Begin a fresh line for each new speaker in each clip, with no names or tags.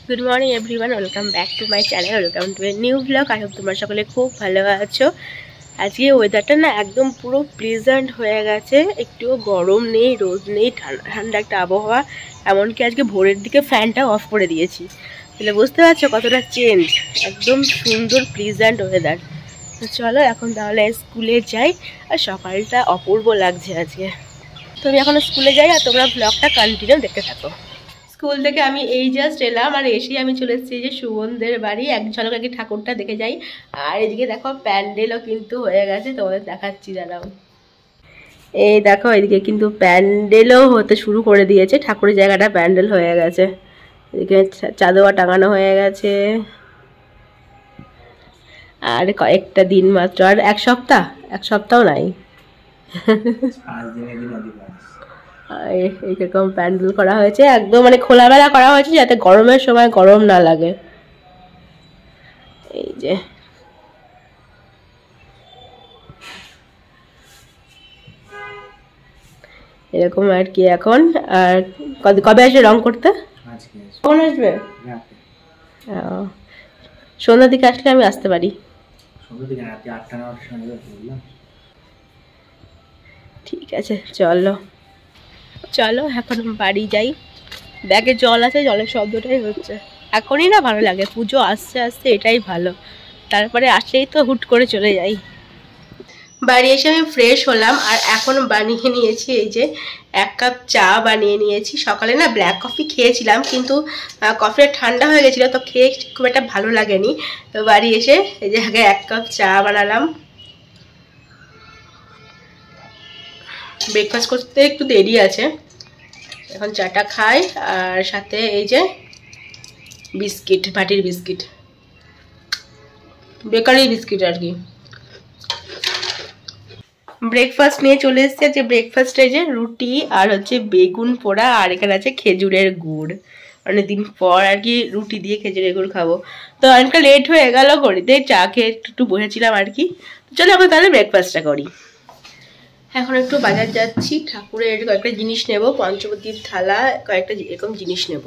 Good morning everyone, welcome back to my channel, welcome to a new blog. I hope তোমরা সকলে খুব ভালো আছো। আজকে ওয়েদারটা না একদম পুরো প্লেজেন্ট হয়ে গেছে, একটুও গরম নেই, রোদ নেই, ঠান্ডা ঠান্ডা একটা আবহাওয়া। এমনকি আজকে ভোরের দিকে ফ্যানটা অফ করে দিয়েছি, তাহলে বুঝতে পারছো কতটা চেঞ্জ। একদম সুন্দর প্লেজেন্ট ওয়েদার। তো চলো এখন তাহলে স্কুলে যাই, আর সকালটা অপূর্ব লাগছে আজকে। তো আমি এখন স্কুলে যাই আর তোমরা ব্লগটা কন্টিনিউ দেখতে থাকো। স্কুল থেকে আমি এই জাস্ট এলাম, আর এসেই আমি চলে এসেছি যে সুমনদের বাড়ি। এক ঝলক আগে ঠাকুরটা দেখে যাই। আর এদিকে দেখো প্যান্ডেলও কিন্তু হয়ে গেছে, তোমাদের দেখাচ্ছি দাঁড়াও। এই দেখো এদিকে কিন্তু প্যান্ডেলও হতে শুরু করে দিয়েছে, ঠাকুরের জায়গাটা প্যান্ডেল হয়ে গেছে। এদিকে চাঁদোয়া টাঙানো হয়ে গেছে। আর কয়েকটা দিন মাত্র, আর এক সপ্তাহ নাই। এইরকম প্যান্ডেল করা হয়েছে, একদম মানে খোলামেলা করা হয়েছে যাতে গরমের সময় গরম না লাগে। এই যে এরকম আর কি। এখন আর কবে আসবে রং করতে? কখন আসবে? সন্ধ্যার দিকে আসলে আমি আসতে পারি। ঠিক আছে, চলো চলো এখন বাড়ি যাই। ব্যাগে জল আছে, জলের শব্দটাই হচ্ছে। এখনই না ভালো লাগে, পুজো আসতে আসতে এটাই ভালো, তারপরে আসলেই তো হুট করে চলে যাই। বাড়ি এসে আমি ফ্রেশ হলাম, আর এখন বানিয়ে নিয়েছি এই যে 1 কাপ চা বানিয়ে নিয়েছি। সকালে না ব্ল্যাক কফি খেয়েছিলাম, কিন্তু কফিটা ঠান্ডা হয়ে গেছিলো, তো খেয়ে খুব একটা ভালো লাগেনি। তো বাড়ি এসে এই যে আগে 1 কাপ চা বানালাম। ব্রেকফাস্ট করতে একটু দেরি আছে, এখন চাটা খাই। আর সাথে এই যে বিস্কিট, ভাটির বিস্কিট, বেকারি বিস্কিট আর কি। ব্রেকফাস্ট নিয়ে চলে এসেছে। যে ব্রেকফাস্টে যে রুটি আর হচ্ছে বেগুন পোড়া, আর এখানে আছে খেজুরের গুড়। অনেকদিন পর আর কি রুটি দিয়ে খেজুরের গুড় খাবো। তো অনেকটা লেট হয়ে গেল, ঘড়িতে চা খেয়ে একটু বসেছিলাম আর কি। চলো এখন তাহলে ব্রেকফাস্টটা করি। এখন একটু বাজার যাচ্ছি, ঠাকুরের কয়েকটা জিনিস নেব, পঞ্চবতীর থালা, কয়েকটা এরকম জিনিস নেব।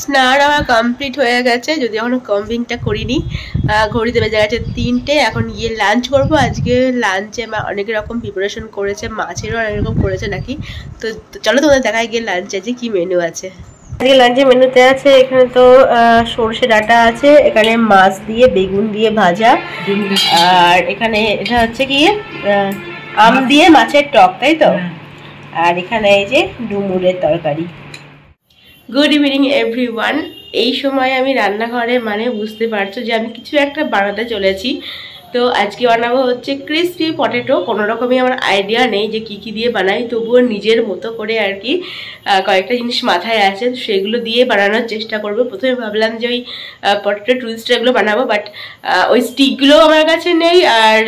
স্নান আমার কমপ্লিট হয়ে গেছে, যদি এখনো কম্বিংটা করিনি। ঘড়িতে বেজে গেছে 3টে। এখন গিয়ে লাঞ্চ করবো। আজকে লাঞ্চে অনেক রকম প্রিপারেশন করেছে, মাছেরও অনেক রকম করেছে নাকি। তো চলো তোমাদের দেখায় গিয়ে লাঞ্চে যে কি মেনু আছে। আজকে লাঞ্চে মেনুতে আছে এখানে তো সর্ষে ডাঁটা আছে, এখানে মাছ দিয়ে বেগুন দিয়ে ভাজা, আর এখানে এটা হচ্ছে কি আম দিয়ে মাছের টক, তাই তো। আর এখানে এই যে ডুমুরের তরকারি। Good evening everyone. এই সময় আমি রান্নাঘরে, মানে বুঝতে পারছো যে আমি কিছু একটা বানাতে চলেছি। তো আজকে বানাবো হচ্ছে ক্রিসপি পটেটো। কোনো রকমই আমার আইডিয়া নেই যে কি কি দিয়ে বানাই, তবুও নিজের মতো করে আর কি কয়েকটা জিনিস মাথায় আছে, সেগুলো দিয়ে বানানোর চেষ্টা করবো। প্রথমে ভাবলাম যে ওই পটেটো টুইস্টার এগুলো বানাবো, বাট ওই স্টিকগুলোও আমার কাছে নেই, আর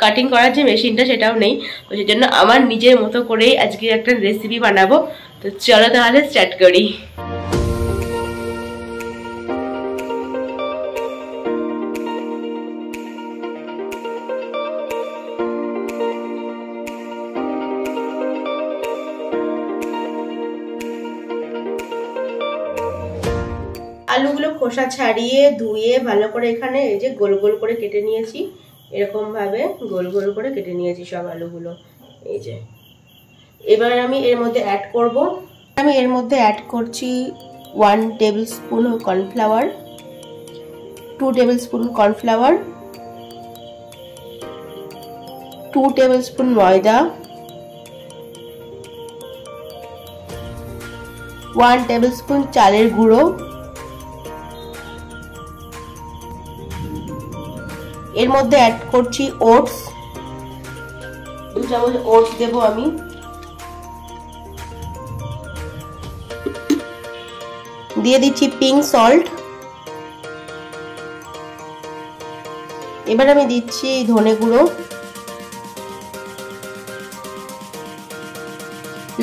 কাটিং করার যে মেশিনটা সেটাও নেই। তো সেই জন্য আমার নিজের মতো করেই আজকে একটা রেসিপি বানাবো। তো চলো তাহলে স্টার্ট করি। আলুগুলো খোসা ছাড়িয়ে ধুয়ে ভালো করে এখানে এই যে গোল গোল করে কেটে নিয়েছি, এরকম ভাবে গোল গোল করে কেটে নিয়েছি সব আলুগুলো। এই যে এবার আমি এর মধ্যে অ্যাড করব, আমি এর মধ্যে অ্যাড করছি 1 table spoon cornflour, 2 table spoon cornflour, 2 table spoon ময়দা, 1 টেবিলস্পুন চালের গুঁড়ো, এর মধ্যে অ্যাড করছি ওটস, 2 চামচ ওটস দেবো আমি, দিয়ে দিচ্ছি পিঙ্ক সল্ট, এবার আমি দিচ্ছি ধনে গুঁড়ো,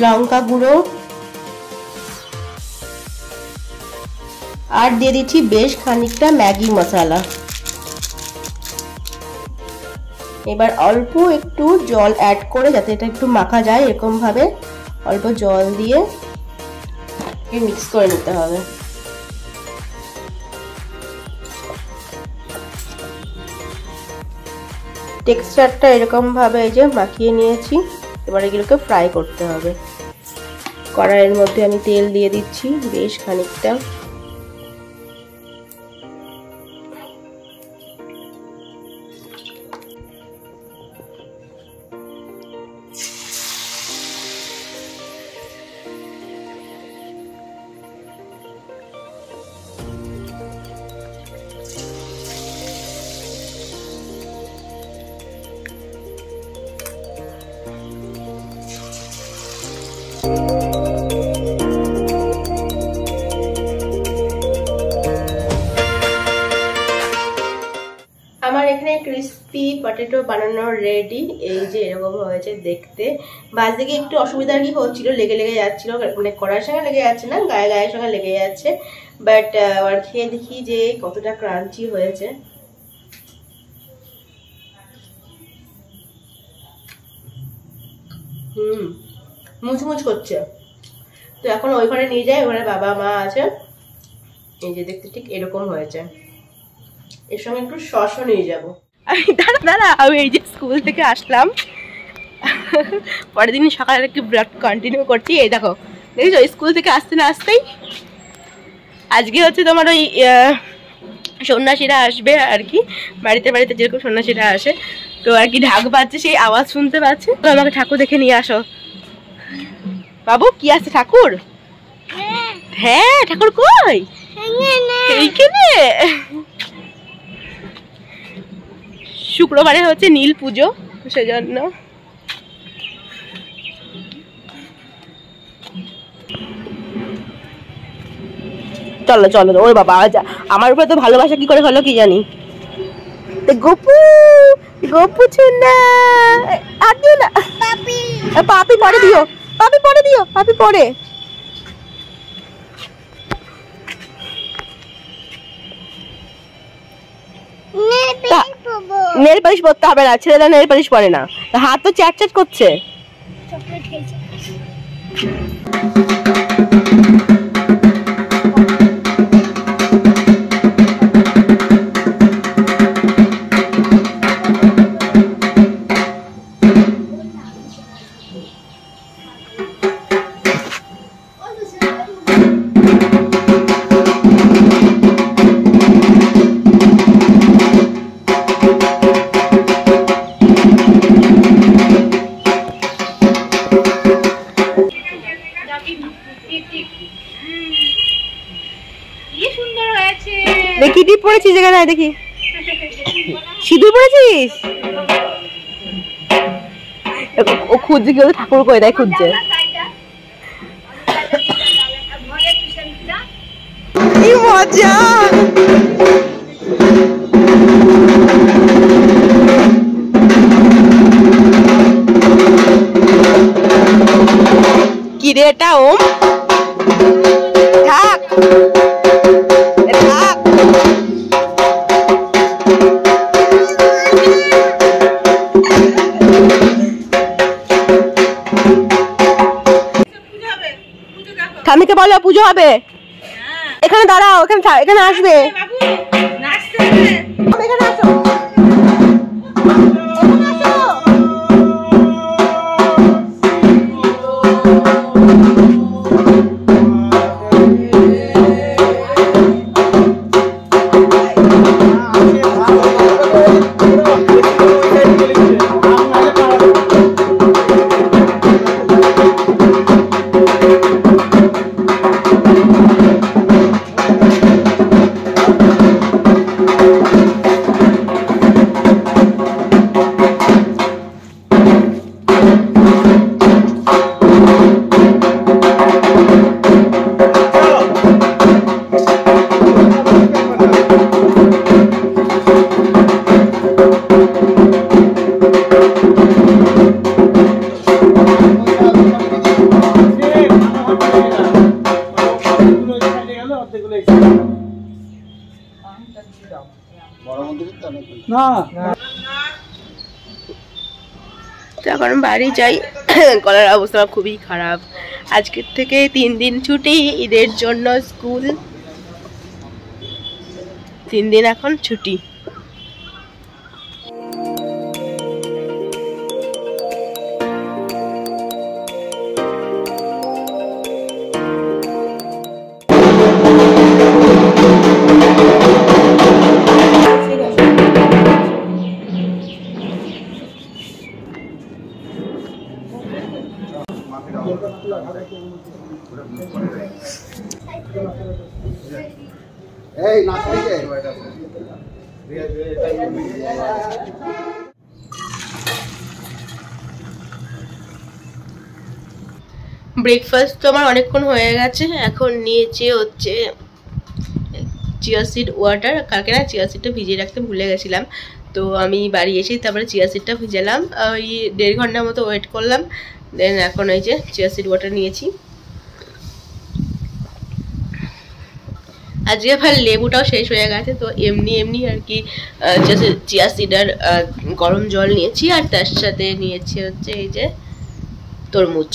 লঙ্কা গুঁড়ো, আর দিয়ে দিচ্ছি বেশ খানিকটা ম্যাগি মশলা। এবার অল্প একটু জল অ্যাড করে, যাতে এটা একটু মাখা যায়, এরকম ভাবে অল্প জল দিয়ে মিক্স করে নিতে হবে। টেক্সচারটা এরকম ভাবে এই যে মাখিয়ে নিয়েছি। এবার এগুলোকে ফ্রাই করতে হবে। কড়াইয়ের মধ্যে আমি তেল দিয়ে দিচ্ছি বেশ খানিকটা। আমার এখানে ক্রিস্পি পটেটো বানানো রেডি। এই যে এরকম হয়েছে দেখতে। বাজে গিয়ে একটু অসুবিধা কি হচ্ছিল, লেগে লেগে যাচ্ছিল, মানে কড়ার সঙ্গে লেগে যাচ্ছে না, গায়ের সঙ্গে লেগে যাচ্ছে। বাট আবার খেয়ে দেখি যে কতটা ক্রাঞ্চি হয়েছে। মুচমুচ করছে। তো এখন ওই ঘরে নিয়ে যাই, ওখানে বাবা মা আছে। এই যে দেখতে ঠিক এরকম হয়েছে। এর সঙ্গে একটু সসও নিয়ে যাবো। দাঁড়া আমি এই যে স্কুল থেকে আসলাম, পরের দিন সকালে একটু ব্লগ কন্টিনিউ করছি। এই দেখো দেখেছো, স্কুল থেকে আসতে না আসতেই আজকে হচ্ছে তোমার ওই সন্ন্যাসীরা আসবে আর কি, বাড়িতে বাড়িতে যেরকম সন্ন্যাসীরা আসে, তো আর কি ঢাক বাজছে, সেই আওয়াজ শুনতে পাচ্ছে। তো আমাকে ঠাকুর দেখে নিয়ে আসো। বাবু কি আছে ঠাকুর? হ্যাঁ ঠাকুর কই? এইখানে। শুক্রবারে হচ্ছে নীল পুজো, সেজন্য। চলো চলো। ওই বাবা আমার উপরে তো ভালোবাসা কি করে হলো কি জানি। গপু গপু চুনা আর দিও না। পাপি পরে দিও, পাপি পরে দিও, পাপি পরে। নেল পালিশ পরতে হবে না, ছেলেরা নেল পালিশ পরে না, হাত তো চ্যাট চ্যাট করছে। দেখি টিপ পড়েছিস এখানে, দেখি সিঁদুর পড়েছিস। ও খুঁজছে, কি ঠাকুর কই দেয় খুঁজছে। কি মজা। কি রে এটা? ওম থাক থাক। ঠামিকে বলো পুজো হবে। এখানে দাঁড়াও, এখানে আসবে। এখানে আসো। এখন বাড়ি যাই, গলার অবস্থা খুবই খারাপ। আজকের থেকে 3 দিন ছুটি, ঈদের জন্য স্কুল 3 দিন এখন ছুটি। ব্রেকফাস্ট তো আমার অনেকক্ষণ হয়ে গেছে। এখন নিয়েছি হচ্ছে চিয়া সিড ওয়াটার। কালকে না চিয়া সিডটা ভিজিয়ে রাখতে ভুলে গেছিলাম, তো আমি বাড়ি এসেই তারপরে চিয়া সিডটা ভিজালাম। ওই 1.5 ঘন্টার মতো ওয়েট করলাম, দেন এখন এই যে চিয়া সিড ওয়াটার নিয়েছি। আজকে আবার লেবুটাও শেষ হয়ে গেছে, তো এমনি আর কি চিয়া সিড আর গরম জল নিয়েছি, আর তার সাথে নিয়েছি হচ্ছে এই যে তরমুজ।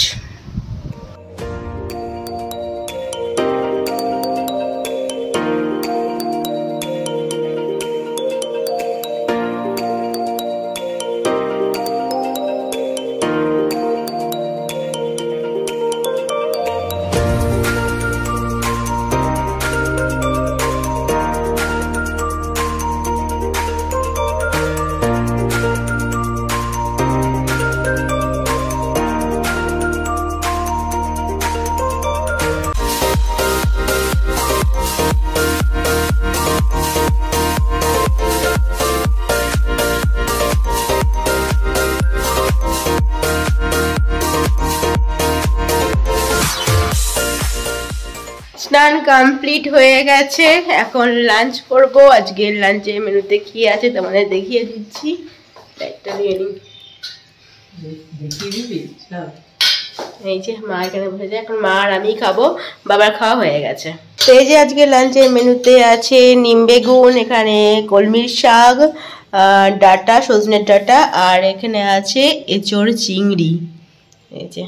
স্নান কমপ্লিট হয়ে গেছে, এখন লাঞ্চ করব। আজকের লাঞ্চের মেনুতে কি আছে তোমাদের দেখিয়ে দিচ্ছি। এই যে মা এখানে বসেছে, এখন মা আর আমি খাবো, বাবার খাওয়া হয়ে গেছে। তো এই যে আজকে লাঞ্চের মেনুতে আছে নিম বেগুন, এখানে কলমির শাক, ডাটা, সজনের ডাটা, আর এখানে আছে এঁচোড় চিংড়ি। এই যে